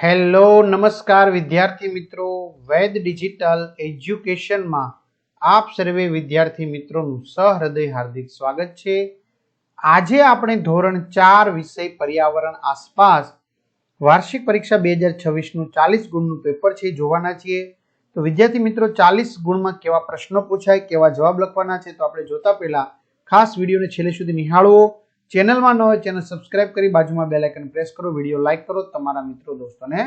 Hello નમસ્કાર વિદ્યાર્થી મિત્રો, વૈદ ડિજિટલ એજ્યુકેશનમાં આપ સર્વે વિદ્યાર્થી મિત્રોનું સહૃદય હાર્દિક સ્વાગત છે। આજે આપણે ધોરણ 4 વિષય પર્યાવરણ આસપાસ વાર્ષિક પરીક્ષા 2026નું 40 ગુણનું પેપર છે જોવાના છીએ। તો વિદ્યાર્થી મિત્રો 40 ગુણમાં કેવા પ્રશ્નો પૂછાય, કેવા જવાબ લખવાના છે, તો આપણે જોતા પહેલા ખાસ વિડીયોને છેલ્લે સુધી નિહાળો। ચેનલમાં ન હોય ચેનલ સબસ્ક્રાઇબ કરી બાજુમાં બેલ આઇકન પ્રેસ કરો, વિડીયો લાઈક કરો, તમારા મિત્રો દોસ્તોને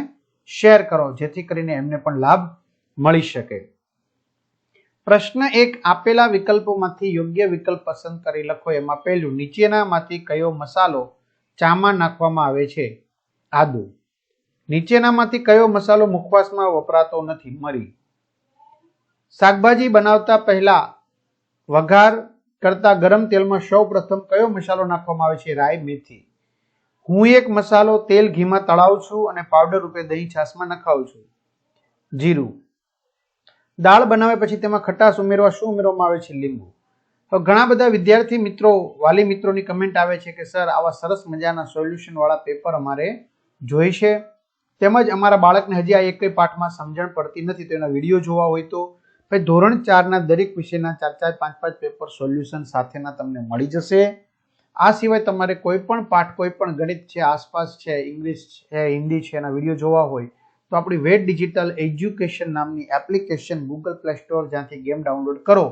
શેર કરો જેથી કરીને એમને પણ લાભ મળી શકે। પ્રશ્ન 1, આપેલા વિકલ્પોમાંથી યોગ્ય વિકલ્પ પસંદ કરી લખો। એમાં પહેલું, નીચેનામાંથી કયો મસાલો ચામાં નાખવામાં આવે છે? આદુ। નીચેનામાંથી કયો મસાલો મુખવાસમાં વપરાતો નથી? મરી। શાકભાજી બનાવતા પહેલા વઘાર કરતા ગરમ તેલમાં સૌ પ્રથમ કયો મસાલો નાખવામાં આવે છે? રાઈ, મેથી। હું એક મસાલો તેલ ઘીમાં તળાવું છું અને પાવડર રૂપે દહીં છાશમાં નખાવું છું। જીરું। દાળ બનાવે પછી તેમાં ખટાશ ઉમેરવા શું ઉમેરવામાં આવે છે? લીંબુ। તો ઘણા બધા વિદ્યાર્થી મિત્રો, વાલી મિત્રોની કમેન્ટ આવે છે કે સર આવા સરસ મજાના સોલ્યુશન વાળા પેપર અમારે જોઈશે, તેમજ અમારા બાળકને હજી આ એક પાઠમાં સમજણ પડતી નથી, તો એના વિડીયો જોવા હોય તો ભાઈ ધોરણ 4 ના દરેક વિષયના 4-4, 5-5 પેપર સોલ્યુશન સાથેના તમને મળી જશે। આ સિવાય તમારે કોઈ પણ પાઠ, કોઈ પણ ગણિત છે, આસપાસ છે, ઇંગ્લિશ છે, હિન્દી છે, એના વિડીયો જોવા હોય તો આપણી વેદ ડિજિટલ એજ્યુકેશન નામની એપ્લિકેશન ગૂગલ પ્લે સ્ટોર, જ્યાંથી ગેમ ડાઉનલોડ કરો,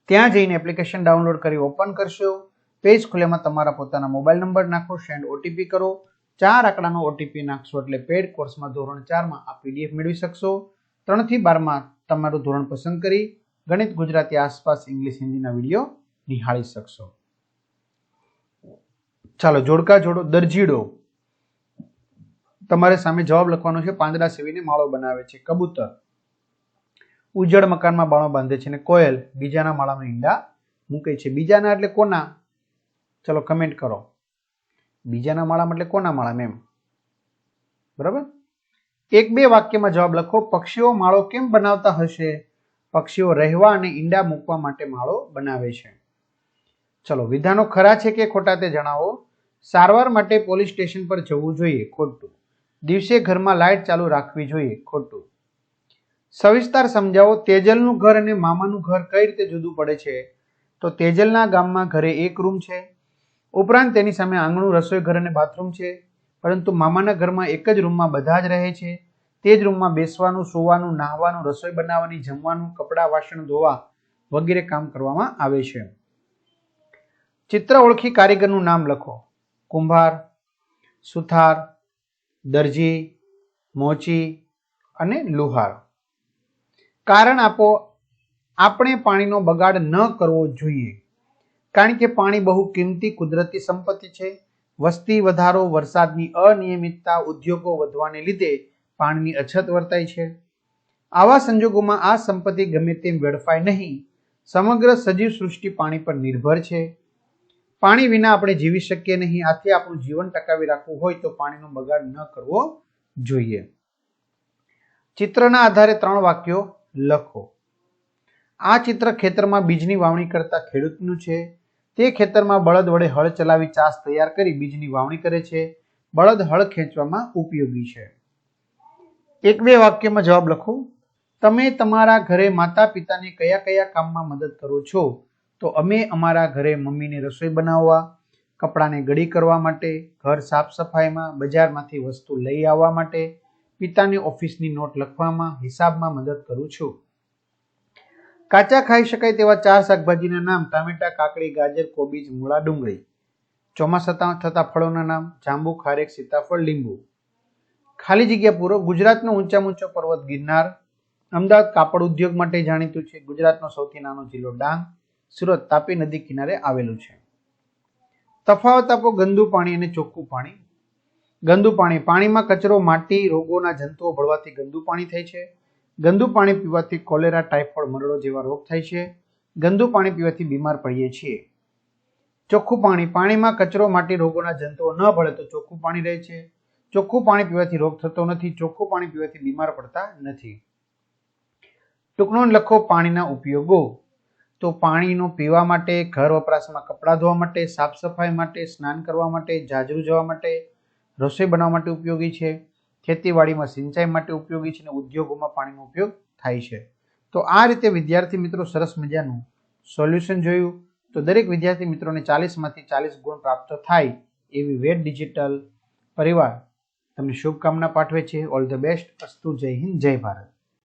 ત્યાં જઈને એપ્લિકેશન ડાઉનલોડ કરી ઓપન કરશો, પેજ ખુલ્લેમાં તમારા પોતાના મોબાઈલ નંબર નાખો, સેન્ડ ઓટીપી કરો, 4 આંકડાનો ઓટીપી નાખશો એટલે પેડ કોર્સમાં ધોરણ 4માં આ પીડીએફ મેળવી શકશો। 3 થી 12માં તમારું ધોરણ પસંદ કરી ગણિત, ગુજરાતી, આસપાસ, ઇંગ્લિશ, હિન્દીના વિડીયો નિહાળી શકશો। ચાલો, જોડકા જોડો। દરજીડો, તમારે સામે જવાબ લખવાનો છે। પાંદડા સીવીને માળો બનાવે છે। કબૂતર ઉજ્જડ મકાનમાં બાણો બાંધે છે। અને કોયલ બીજાના માળામાં ઈંડા મૂકે છે। બીજાના એટલે કોના? ચલો કમેન્ટ કરો, બીજાના માળામાં એટલે કોના માળા મેમ? બરાબર, 1-2 વાક્યમાં જવાબ લખો। પક્ષીઓ માળો કેમ બનાવતા હશે? પક્ષીઓ રહેવા અને ઈંડા મૂકવા માટે માળો બનાવે છે। ચલો, વિધાનો ખરા છે કે ખોટા તે જણાવો। સારવાર માટે પોલીસ સ્ટેશન પર જવું જોઈએ, ખોટું। દિવસે ઘરમાં લાઇટ ચાલુ રાખવી જોઈએ, ખોટું। સવિસ્તાર સમજાવો। તેજલનું ઘર અને મામાનું ઘર કઈ રીતે જુદું પડે છે? તો તેજલના ગામમાં ઘરે એક રૂમ છે, ઉપરાંત તેની સામે આંગણું, રસોઈ ઘર અને બાથરૂમ છે, પરંતુ મામાના ઘરમાં એક જ રૂમમાં બધા જ રહે છે। તે જ રૂમમાં બેસવાનું, સૂવાનું, નહાવાનું, રસોઈ બનાવવાની, જમવાનું, કપડાં વાસણ ધોવા વગેરે કામ કરવામાં આવે છે। ચિત્ર ઓળખી કારીગરનું નામ લખો। કુંભાર, સુથાર, દરજી, મોચી અને લુહાર। કારણ આપો। આપણે પાણીનો બગાડ ન કરવો જોઈએ, કારણ કે પાણી બહુ કિંમતી કુદરતી સંપત્તિ છે। વસ્તી વધારો, વરસાદની અનિયમિતતા, ઉદ્યોગો વધવાને લીધે પાણીની અછત વર્તાય છે। આવા સંજોગોમાં આ સંપત્તિ ગમે તેમ વેડફાય નહીં। સમગ્ર સજીવ સૃષ્ટિ પાણી પર નિર્ભર છે। પાણી વિના આપણે જીવી શકીએ નહીં। આથી આપણું જીવન ટકાવી રાખવું હોય તો પાણીનો બગાડ ન કરવો જોઈએ। ચિત્રના આધારે 3 વાક્યો લખો। આ ચિત્ર ખેતરમાં બીજની વાવણી કરતા ખેડૂતનું છે। તે ખેતરમાં બળદ વડે હળ ચલાવી ચાસ તૈયાર કરી બીજની વાવણી કરે છે। બળદ હળ ખેંચવામાં ઉપયોગી છે। 1-2 વાક્યમાં જવાબ લખો। તમે તમારા ઘરે માતા પિતાને કયા કયા કામમાં મદદ કરો છો? તો અમે અમારા ઘરે મમ્મીને રસોઈ બનાવવા, કપડાને ગળી કરવા માટે, ઘર સાફ સફાઈમાં, બજારમાંથી વસ્તુ લઈ આવવા માટે, પિતાની ઓફિસની નોટ લખવામાં, હિસાબમાં મદદ કરું છું। કાચા ખાઈ શકાય તેવા 4 શાકભાજીના નામ: ટામેટા, કાકડી, ગાજર, કોબીજ, મૂળા, ડુંગળી। ચોમાસામાં થતા ફળોના નામ: જાંબુ, ખારેક, સીતાફળ, લીંબુ। ખાલી જગ્યા પૂરો। ગુજરાતનો ઊંચામાં ઊંચો પર્વત ગિરનાર। અમદાવાદ કાપડ ઉદ્યોગ માટે જાણીતું છે। ગુજરાતનો સૌથી નાનો જિલ્લો ડાંગ। સુરત તાપી નદી કિનારે આવેલું છે। તફાવત આપો ગંદુ પાણી અને ચોખ્ખું પાણી। ગંદુ પાણી: પાણીમાં કચરો, માટી, રોગોના જંતુઓ ભળવાથી ગંદુ પાણી થાય છે। ગંદુ પાણી પીવાથી કોલેરા, ટાઇફોઇડ, મરડો જેવા રોગ થાય છે। ગંદુ પાણી પીવાથી બીમાર પડીએ છીએ। ચોખ્ખું પાણી: પાણીમાં કચરો, માટી, રોગોના જંતુઓ ન ભળે તો ચોખ્ખું પાણી રહે છે। ચોખ્ખું પાણી પીવાથી રોગ થતો નથી। ચોખ્ખું પાણી પીવાથી બીમાર પડતા નથી। ટૂંકનો લખો પાણીના ઉપયોગો। તો પાણીનો પીવા માટે, ઘર વપરાશમાં, કપડાં ધોવા માટે, સાફ સફાઈ માટે, સ્નાન કરવા માટે, જાજરૂ જવા માટે, રસોઈ બનાવવા માટે ઉપયોગી છે। ખેતીવાડીમાં સિંચાઈ માટે ઉપયોગી છે અને ઉદ્યોગોમાં પાણીનો ઉપયોગ થાય છે. તો આ રીતે વિદ્યાર્થી મિત્રો સરસ મજાનું સોલ્યુશન જોયું. તો દરેક વિદ્યાર્થી મિત્રોને 40માંથી 40 ગુણ પ્રાપ્ત થાય એવી વેદ ડિજિટલ પરિવાર તમને શુભકામના પાઠવે છે. All the best. અસ્તુ. જય હિન્દ, જય ભારત.